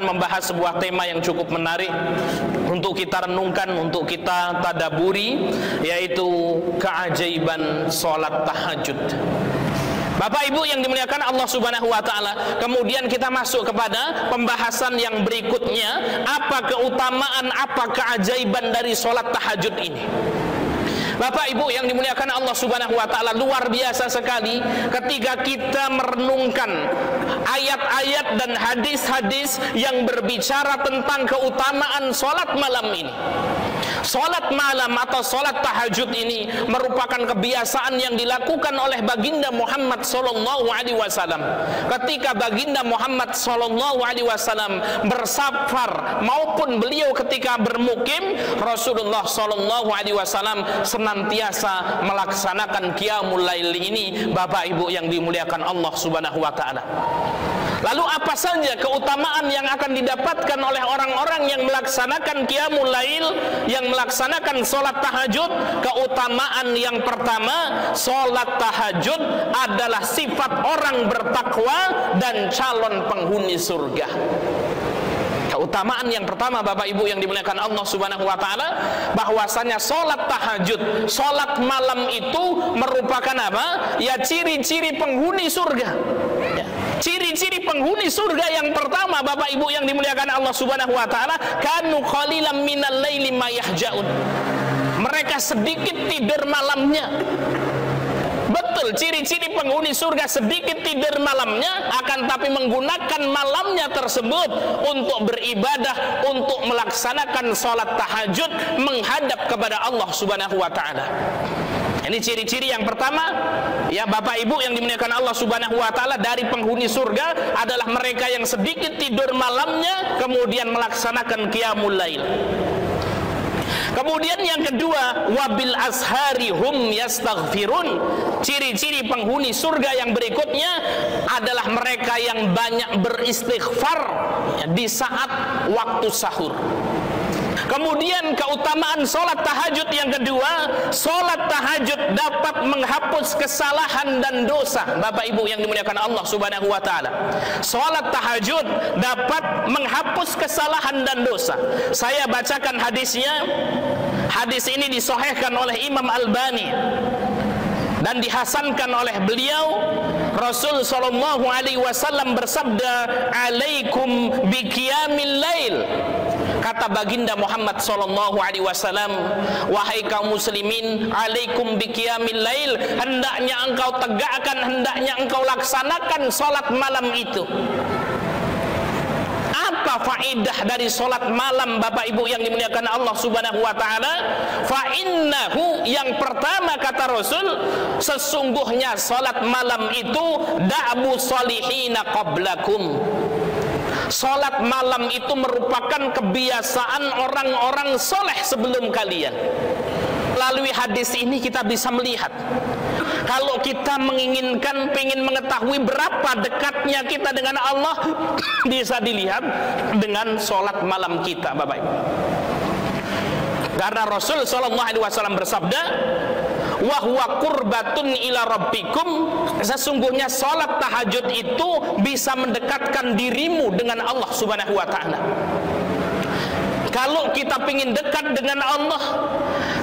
membahas sebuah tema yang cukup menarik untuk kita renungkan, untuk kita tadaburi, yaitu keajaiban sholat tahajud. Bapak Ibu yang dimuliakan Allah Subhanahu wa taala, kemudian kita masuk kepada pembahasan yang berikutnya, apa keutamaan, apa keajaiban dari sholat tahajud ini. Bapak Ibu yang dimuliakan Allah Subhanahu wa taala, luar biasa sekali ketika kita merenungkan ayat-ayat dan hadis-hadis yang berbicara tentang keutamaan sholat malam ini. Sholat malam atau sholat tahajud ini merupakan kebiasaan yang dilakukan oleh baginda Muhammad sallallahu alaihi wasallam. Ketika baginda Muhammad sallallahu alaihi wasallam bersafar maupun beliau ketika bermukim, Rasulullah sallallahu alaihi wasallam senantiasa melaksanakan qiyamul lail ini, Bapak Ibu yang dimuliakan Allah Subhanahu wa taala. Lalu apa saja keutamaan yang akan didapatkan oleh orang-orang yang melaksanakan qiyamul lail, yang melaksanakan sholat tahajud? Keutamaan yang pertama, sholat tahajud adalah sifat orang bertakwa dan calon penghuni surga. Keutamaan yang pertama, Bapak Ibu yang dimuliakan Allah Subhanahu wa taala, bahwasanya sholat tahajud, sholat malam itu merupakan apa? Ya, ciri-ciri penghuni surga. Ya. Ciri-ciri penghuni surga yang pertama, Bapak Ibu yang dimuliakan Allah Subhanahu wa taala, kanu qalilan minal laili ma yahjaun. Mereka sedikit tidur malamnya. Betul, ciri-ciri penghuni surga sedikit tidur malamnya, akan tapi menggunakan malamnya tersebut untuk beribadah, untuk melaksanakan sholat tahajud menghadap kepada Allah Subhanahu wa taala. Ini ciri-ciri yang pertama, ya Bapak Ibu yang dimuliakan Allah Subhanahu wa taala, dari penghuni surga adalah mereka yang sedikit tidur malamnya kemudian melaksanakan qiyamul lail. Kemudian yang kedua, wabil ashari hum yastaghfirun. Ciri-ciri penghuni surga yang berikutnya adalah mereka yang banyak beristighfar di saat waktu sahur. Kemudian keutamaan sholat tahajud yang kedua, sholat tahajud dapat menghapus kesalahan dan dosa. Bapak Ibu yang dimuliakan Allah Subhanahu wa taala, sholat tahajud dapat menghapus kesalahan dan dosa. Saya bacakan hadisnya. Hadis ini disahihkan oleh Imam Albani dan dihasankan oleh beliau. Rasul sallallahu alaihi wasallam bersabda, "Alaikum biqiyamil lail." Kata baginda Muhammad sallallahu alaihi wasallam, wahai kaum muslimin, alaikum biqiyamil lail, hendaknya engkau tegakkan, hendaknya engkau laksanakan salat malam itu. Apa faedah dari salat malam, Bapak Ibu yang dimuliakan Allah Subhanahu wa taala? Fa innahu, yang pertama kata Rasul, sesungguhnya salat malam itu da'bu salihina qablakum. Salat malam itu merupakan kebiasaan orang-orang soleh sebelum kalian. Melalui hadis ini kita bisa melihat, kalau kita menginginkan, ingin mengetahui berapa dekatnya kita dengan Allah, bisa dilihat dengan salat malam kita, Bapak Ibu. Karena Rasul sallallahu alaihi wasallam bersabda, wa huwa qurbatun ila rabbikum, sesungguhnya salat tahajud itu bisa mendekatkan dirimu dengan Allah Subhanahu wa taala. Kalau kita ingin dekat dengan Allah,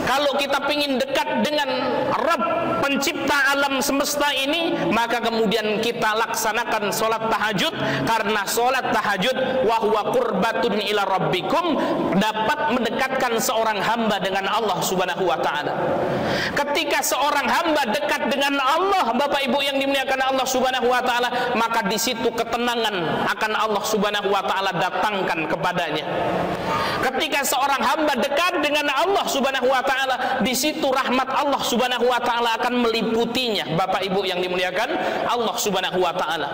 kalau kita ingin dekat dengan Rabb pencipta alam semesta ini, maka kemudian kita laksanakan sholat tahajud. Karena sholat tahajud wa huwa qurbatun ila rabbikum, dapat mendekatkan seorang hamba dengan Allah Subhanahu wa taala. Ketika seorang hamba dekat dengan Allah, Bapak Ibu yang dimuliakan Allah Subhanahu wa taala, maka di situ ketenangan akan Allah Subhanahu wa taala datangkan kepadanya. Ketika seorang hamba dekat dengan Allah Subhanahu wa taala, di situ rahmat Allah Subhanahu wa taala akan meliputinya, Bapak Ibu yang dimuliakan Allah Subhanahu wa taala.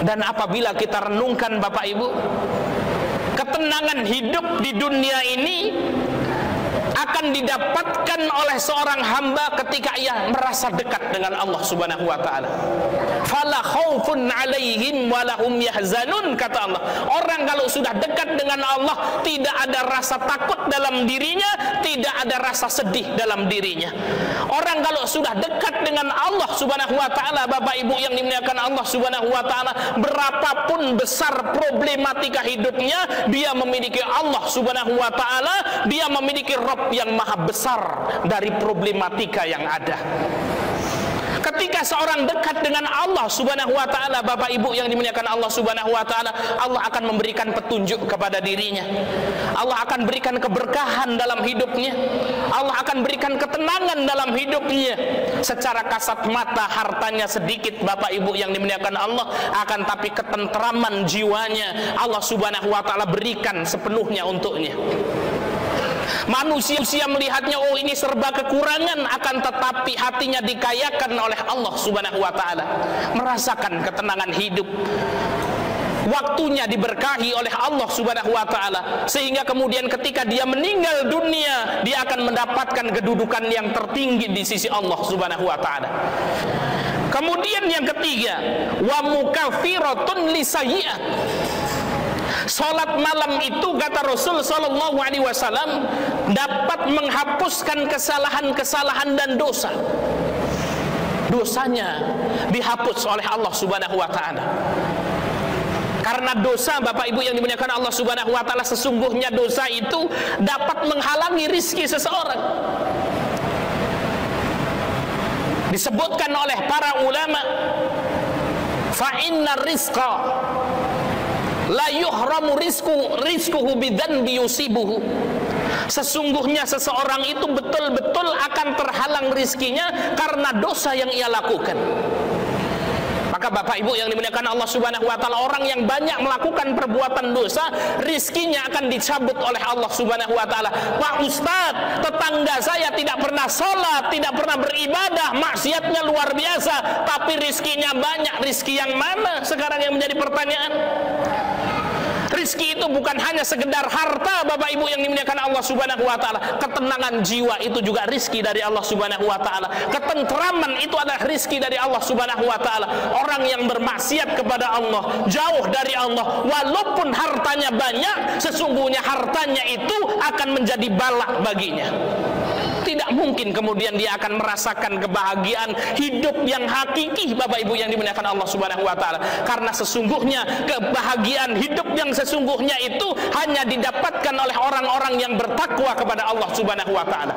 Dan apabila kita renungkan, Bapak Ibu, ketenangan hidup di dunia ini akan didapatkan oleh seorang hamba ketika ia merasa dekat dengan Allah Subhanahu wa taala. Fala khaufun 'alaihim wa lahum yahzanun, kata Allah. Orang kalau sudah dekat dengan Allah, tidak ada rasa takut dalam dirinya, tidak ada rasa sedih dalam dirinya. Orang kalau sudah dekat dengan Allah Subhanahu wa taala, Bapak Ibu yang dimuliakan Allah Subhanahu wa taala, berapapun besar problematika hidupnya, dia memiliki Allah Subhanahu wa taala, dia memiliki Rabb yang maha besar dari problematika yang ada. Ketika seorang dekat dengan Allah Subhanahu wa taala, Bapak Ibu yang dimuliakan Allah Subhanahu wa taala, Allah akan memberikan petunjuk kepada dirinya. Allah akan berikan keberkahan dalam hidupnya. Allah akan berikan ketenangan dalam hidupnya. Secara kasat mata hartanya sedikit, Bapak Ibu yang dimuliakan Allah, akan tapi ketentraman jiwanya Allah Subhanahu wa taala berikan sepenuhnya untuknya. Manusia melihatnya, oh ini serba kekurangan, akan tetapi hatinya dikayakan oleh Allah Subhanahu wa taala, merasakan ketenangan hidup. Waktunya diberkahi oleh Allah Subhanahu wa taala, sehingga kemudian ketika dia meninggal dunia, dia akan mendapatkan kedudukan yang tertinggi di sisi Allah Subhanahu wa taala. Kemudian yang ketiga, wa mukaffiratun lisayyi'at. Salat malam itu, kata Rasul sallallahu alaihi wasallam, dapat menghapuskan kesalahan-kesalahan dan dosa. Dosanya dihapus oleh Allah Subhanahu wa taala. Karena dosa, Bapak Ibu yang dimuliakan Allah Subhanahu wa taala, sesungguhnya dosa itu dapat menghalangi rizki seseorang. Disebutkan oleh para ulama, fa inna rizqa la yuhramu rizquhu bidzanbi yusibuhu. Sesungguhnya seseorang itu betul-betul akan terhalang rizkinya karena dosa yang ia lakukan. Maka Bapak Ibu yang dimuliakan Allah Subhanahu wa taala, orang yang banyak melakukan perbuatan dosa, rizkinya akan dicabut oleh Allah Subhanahu wa taala. Pak Ustadz, tetangga saya tidak pernah sholat, tidak pernah beribadah, maksiatnya luar biasa, tapi rizkinya banyak. Rizki yang mana sekarang yang menjadi pertanyaan? Rizki itu bukan hanya sekedar harta, Bapak Ibu yang dimuliakan Allah Subhanahu wa taala. Ketenangan jiwa itu juga rizki dari Allah Subhanahu wa taala. Ketentraman itu adalah rizki dari Allah Subhanahu wa taala. Orang yang bermaksiat kepada Allah, jauh dari Allah, walaupun hartanya banyak, sesungguhnya hartanya itu akan menjadi bala baginya. Tidak mungkin kemudian dia akan merasakan kebahagiaan hidup yang hakiki, Bapak Ibu yang dimuliakan Allah Subhanahu wa taala. Karena sesungguhnya kebahagiaan hidup yang sesungguhnya itu hanya didapatkan oleh orang-orang yang bertakwa kepada Allah Subhanahu wa taala.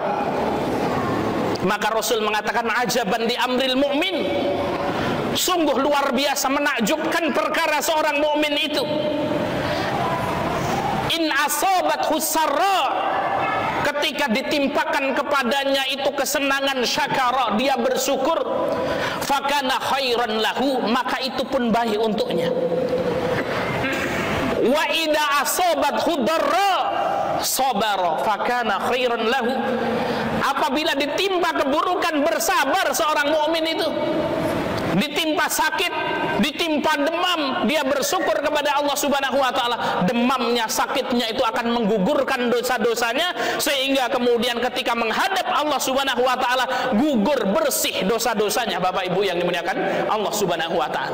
Maka Rasul mengatakan, ajaban di amril mu'min. Sungguh luar biasa menakjubkan perkara seorang mukmin itu. In asobat husarra, ketika ditimpakan kepadanya itu kesenangan, syakara, dia bersyukur, fakana khairan lahu, maka itu pun baik untuknya. Wa idza asabat hudarra sabara, fakana khairan lahu, apabila ditimpa keburukan, bersabar seorang mukmin itu. Ditimpa sakit, ditimpa demam, dia bersyukur kepada Allah Subhanahu wa taala. Demamnya, sakitnya itu akan menggugurkan dosa-dosanya, sehingga kemudian ketika menghadap Allah Subhanahu wa taala, gugur bersih dosa-dosanya, Bapak Ibu yang dimuliakan Allah Subhanahu wa taala.